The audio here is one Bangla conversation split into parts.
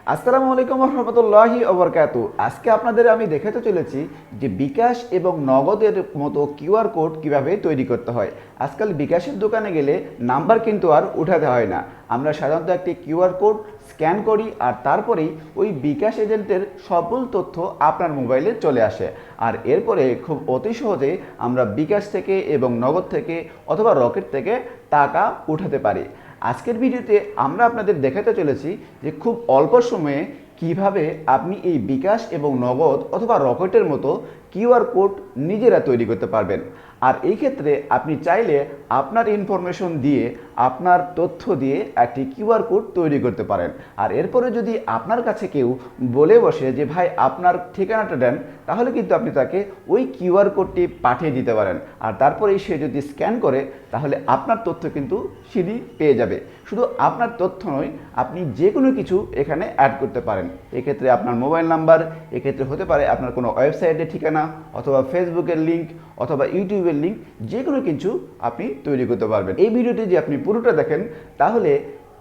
আসসালামু আলাইকুম রহমতুল্লাহি ওবরকাতু। আজকে আপনাদের আমি দেখাতে চলেছি যে বিকাশ এবং নগদের মতো কিউআর কোড কিভাবে তৈরি করতে হয়। আজকাল বিকাশের দোকানে গেলে নাম্বার কিন্তু আর উঠাতে হয় না। আমরা সাধারণত একটি কিউআর কোড স্ক্যান করি আর তারপরেই ওই বিকাশ এজেন্টের সকল তথ্য আপনার মোবাইলে চলে আসে। আর এরপরে খুব অতি সহজে আমরা বিকাশ থেকে এবং নগদ থেকে অথবা রকেট থেকে টাকা উঠাতে পারি। আজকের ভিডিওতে আমরা আপনাদের দেখাতে চলেছি যে খুব অল্প সময়ে কিভাবে আপনি এই বিকাশ এবং নগদ অথবা রকেটের মতো কিউআর কোড নিজেরা তৈরি করতে পারবেন। আর এই ক্ষেত্রে আপনি চাইলে আপনার ইনফরমেশন দিয়ে আপনার তথ্য দিয়ে একটি কিউআর কোড তৈরি করতে পারেন। আর এরপরে যদি আপনার কাছে কেউ বলে বসে যে ভাই আপনার ঠিকানাটা দেন, তাহলে কিন্তু আপনি তাকে ওই কিউআর কোডটি পাঠিয়ে দিতে পারেন। আর তারপরেই সে যদি স্ক্যান করে তাহলে আপনার তথ্য কিন্তু সিঁড়ি পেয়ে যাবে। শুধু আপনার তথ্য নয়, আপনি যে কোনো কিছু এখানে অ্যাড করতে পারেন। এক্ষেত্রে আপনার মোবাইল নাম্বার, এক্ষেত্রে হতে পারে আপনার কোনো ওয়েবসাইটের ঠিকানা অথবা ফেসবুকের লিঙ্ক অথবা ইউটিউবের লিঙ্ক, যে কোনো কিছু আপনি তৈরি করতে পারবেন। এই ভিডিওটি যে আপনি পুরোটা দেখেন তাহলে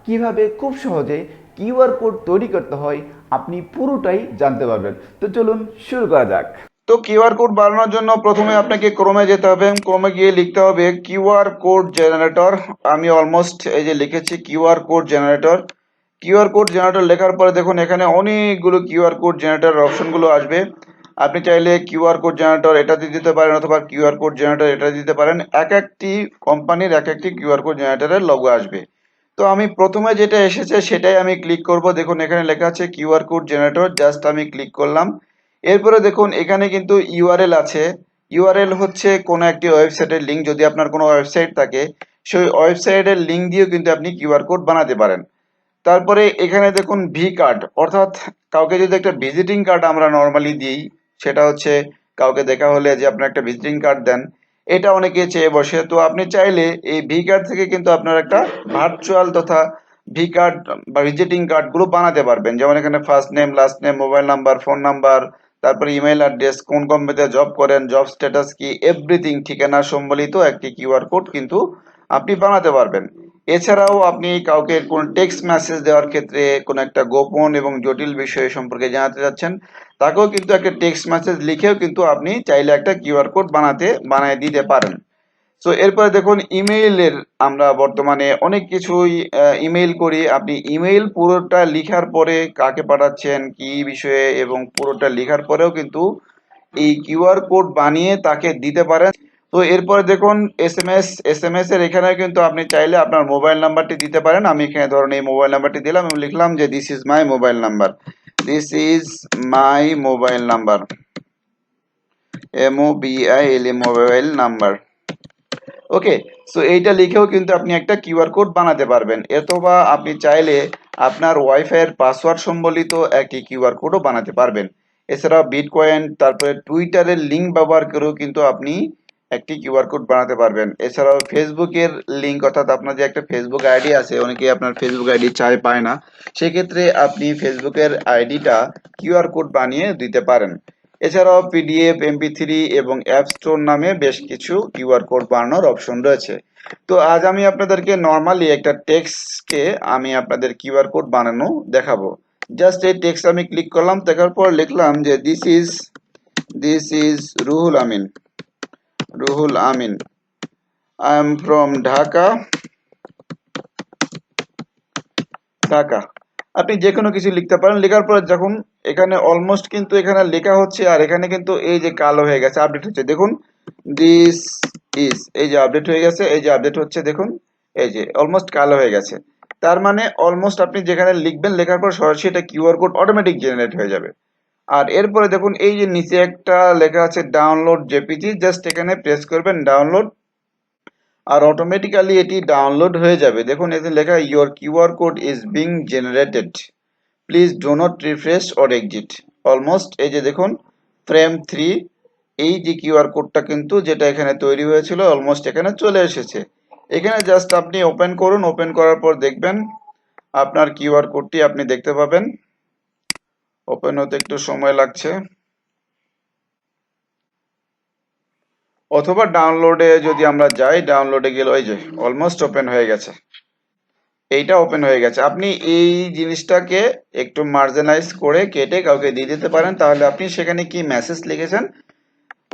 কিভাবে খুব সহজে কিউআর কোড তৈরি করতে হয় আপনি পুরোটাই জানতে পারবেন। তো চলুন শুরু করা যাক। তো কিউআর কোড বানানোর জন্য প্রথমে আপনাকে ক্রোমে যেতে হবে। ক্রোমে গিয়ে লিখতে হবে কিউআর কোড জেনারেটর। আমি অলমোস্ট এই যে লিখেছি QR code generator. QR code generator লেখার পরে দেখুন এখানে অনেকগুলো কিউআর কোড জেনারেটর অপশনগুলো আসবে। আপনি চাইলে কিউআর কোড জেনারেটর এটাতে দিতে পারেন অথবা কিউআর কোড জেনারেটর এটা দিতে পারেন। এক একটি কোম্পানির এক একটি কিউআর কোড জেনারেটরের লোগো আসবে। তো আমি প্রথমে যেটা এসেছে সেটাই আমি ক্লিক করব। দেখুন এখানে লেখা আছে কিউআর কোড জেনারেটর, জাস্ট আমি ক্লিক করলাম। এরপরে দেখুন এখানে কিন্তু ইউআরএল আছে। ইউআরএল হচ্ছে কোনো একটি ওয়েবসাইটের লিঙ্ক। যদি আপনার কোনো ওয়েবসাইট থাকে সেই ওয়েবসাইটের লিঙ্ক দিয়েও কিন্তু আপনি কিউআর কোড বানাতে পারেন। তারপরে এখানে দেখুন ভি কার্ড, অর্থাৎ কাউকে যদি একটা ভিজিটিং কার্ড আমরা নর্মালি দিই, সেটা হচ্ছে কাউকে দেখা হলে যে আপনার একটা ভিজিটিং কার্ড দেন, এটা অনেকে চেয়ে বসে। তো আপনি চাইলে এই ভি কার্ড থেকে কিন্তু আপনার একটা ভার্চুয়াল তথা ভি কার্ড বা ভিজিটিং কার্ড গুলো বানাতে পারবেন। যেমন এখানে first name, last name, mobile number, phone number, তারপরে ইমেল অ্যাড্রেস, কোন কোম্পানিতে জব করেন, জব স্ট্যাটাস কি, এভরিথিং ঠিকানা সম্বলিত একটি কিউআর কোড কিন্তু আপনি বানাতে পারবেন। এছাড়াও আপনি কাউকে কোন টেক্সট মেসেজ দেওয়ার ক্ষেত্রে কোনো একটা গোপন এবং জটিল বিষয় সম্পর্কে জানাতে যাচ্ছেন, তাকেও কিন্তু একটা টেক্সট মেসেজ লিখেও কিন্তু আপনি চাইলে একটা কিউআর কোড বানিয়ে দিতে পারেন। সো এরপরে দেখুন ইমেইলের, আমরা বর্তমানে অনেক কিছুই ইমেইল করি। আপনি ইমেইল পুরোটা লিখার পরে কাকে পাঠাচ্ছেন, কি বিষয়ে, এবং পুরোটা লিখার পরেও কিন্তু এই কিউআর কোড বানিয়ে তাকে দিতে পারেন। তো এরপরে দেখুন এসএমএস এর এখানে কিন্তু আপনি চাইলে আপনার মোবাইল নাম্বারটি দিতে পারেন। আমি এখানে ধরুন এই মোবাইল নাম্বারটি দিলাম এবং লিখলাম যে this is my mobile number, this is my mobile number, mobile number. Okay, so এইটা লিখেও কিন্তু আপনি একটা কিউআর কোড বানাতে পারবেন। অথবা আপনি চাইলে আপনার ওয়াইফাই এর পাসওয়ার্ড সম্বলিত একটি কিউআর কোডও বানাতে পারবেন। এছাড়াও বিটকয়েন, তারপরে টুইটারের লিঙ্ক ব্যবহার করেও কিন্তু আপনি একটি কিউআর কোড বানাতে পারবেন। এছাড়াও ফেসবুকের লিঙ্ক, অর্থাৎ আপনার যে একটা ফেসবুক আইডি আছে, অনেকেই আপনার ফেসবুক আইডি চায় পায় না, সেক্ষেত্রে আপনি ফেসবুকের আইডিটা কিউআর কোড বানিয়ে দিতে পারেন। এছাড়াও পিডিএফ, এমপি3 এবং অ্যাপ স্টোর নামে বেশ কিছু কিউআর কোড বানানোর অপশন রয়েছে। তো আজ আমি আপনাদেরকে নর্মালি একটা টেক্সটকে আমি আপনাদের কিউআর কোড বানানো দেখাবো। জাস্ট এই টেক্সট আমি ক্লিক করলাম, দেখার পর লিখলাম যে this is Ruhul Amin, I am from Dhaka. আপনি যে কোনো কিছু লিখতে পারেন। লেখার পর যখন এখানে অলমোস্ট কিন্তু এখানে লেখা হচ্ছে, আর এখানে কিন্তু এই যে কালো হয়ে গেছে, আপডেট হচ্ছে, দেখুন দিস ইজ, এই যে আপডেট হয়ে গেছে, এই যে আপডেট হচ্ছে, দেখুন এই যে অলমোস্ট কালো হয়ে গেছে। তার মানে অলমোস্ট আপনি যেখানে লিখবেন, লেখার পর সরাসরি এটা কিউআর কোড অটোমেটিক জেনারেট হয়ে যাবে। আর এরপরে দেখুন এই যে নিচে একটা লেখা আছে ডাউনলোড জেপিজি, জাস্ট এখানে প্রেস করবেন ডাউনলোড, আর অটোমেটিক্যালি এটি ডাউনলোড হয়ে যাবে। দেখুন এখানে লেখা your QR code is being generated, please do not refresh or exit. Almost এই যে দেখুন ফ্রেম 3, এই যে কিউআর কোডটা কিন্তু যেটা এখানে তৈরি হয়েছিল অলমোস্ট এখানে চলে এসেছে। এখানে জাস্ট আপনি ওপেন করুন, ওপেন করার পর দেখবেন আপনার কিউআর কোডটি আপনি দেখতে পাবেন। ওপেন হতে একটু সময় লাগছে, অথবা ডাউনলোডে যদি আমরা যাই, ডাউনলোডে গেলে ওই যে অলমোস্ট ওপেন হয়ে গেছে। এইটা ওপেন হয়ে গেছে। আপনি এই জিনিসটাকে একটু মার্জিনালাইজ করে কেটে কাউকে দিয়ে দিতে পারেন, তাহলে আপনি সেখানে কি মেসেজ লিখেছেন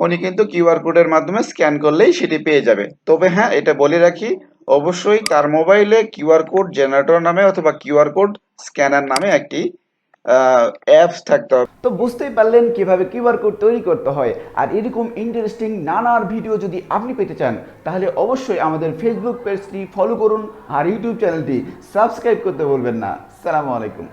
উনি কিন্তু কিউআর কোডের মাধ্যমে স্ক্যান করলেই সেটি পেয়ে যাবে। তবে হ্যাঁ, এটা বলে রাখি, অবশ্যই তার মোবাইলে কিউআর কোড জেনারেটর নামে অথবা কিউআর কোড স্ক্যানার নামে একটি অ্যাপস থাকতে হবে। তো বুঝতেই পারলেন কিভাবে কিউআর কোড তৈরি করতে হয়। আর এরকম ইন্টারেস্টিং নানার ভিডিও যদি আপনি পেতে চান তাহলে অবশ্যই আমাদের ফেসবুক পেজটি ফলো করুন আর ইউটিউব চ্যানেলটি সাবস্ক্রাইব করতে ভুলবেন না। আসসালামু আলাইকুম।